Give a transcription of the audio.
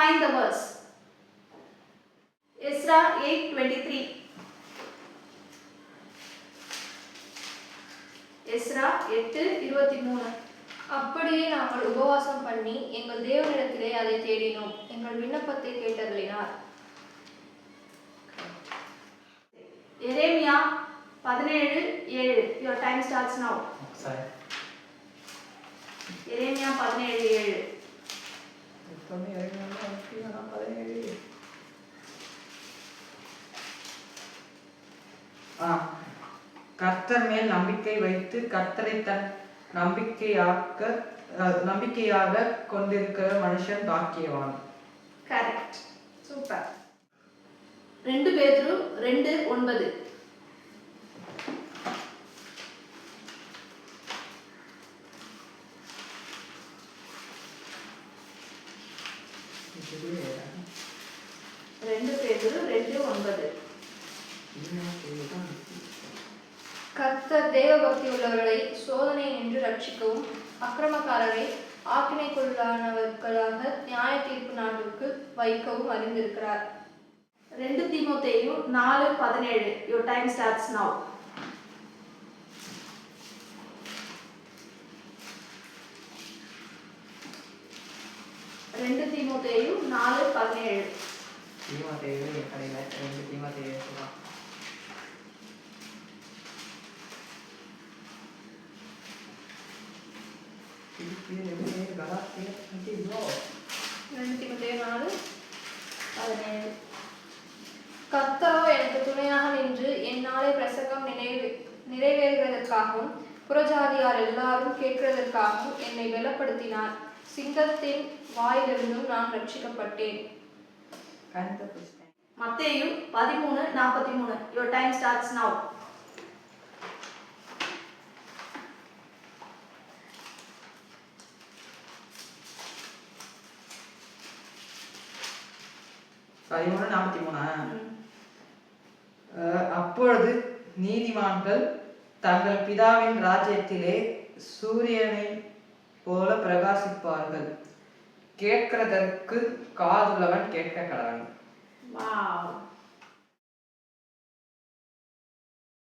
Find the verse. Ezra 8:23. Ezra 8:23. அப்படியே நாங்கள் உபவாசம் பண்ணி எங்கள் தேவனிடத்திலே அதை தேடினோம், எங்கள் விண்ணப்பத்தை கேட்டருளினார். எரேமியா 17:7. Your time starts now. Sorry. எரேமியா 17:7. கர்த்தர் மேல் நம்பிக்கை வைத்து கர்த்தரை தன் நம்பிக்கையாக கொண்டிருக்கிற மனுஷன் பாக்கியவான். Correct, super. 2 பேதுரு 2:9. கர்த்தர் தேவ பக்தி உள்ளவர்களை சோதனை என்று ரட்சிக்கவும் அக்கிரமக்காரரை ஆக்கினைக்குள்ளானவர்களாக நியாய தீர்ப்பு நாட்டுக்கு வைக்கவும் அறிந்திருக்கிறார். 2 தீமோத்தேயு 4:17. Your time starts now. தீமோத்தேயு 4:17. தீமோத்தேயு கடையில 2 தீமோத்தேயு சொல்றான். கர்த்தரோ எனக்கு துணையாக நின்று என்னாலே பிரசங்கம் நிறைவேறுவதற்காகவும் புறஜாதியார் எல்லாரும் கேட்கிறதற்காகவும் என்னை பலப்படுத்தினார். சிங்கத்தின் வாயிலிருந்தும் நான் ரட்சிக்கப்பட்டேன். மத்தேயு 13:43. Your time starts now. அப்பொழுது நீதிமான்கள் தங்கள் பிதாவின் ராஜ்யத்திலே சூரியனை போல பிரகாசிப்பார்கள். கேட்கிறதற்கு காதுள்ளவன் கேட்க கடவன். Wow.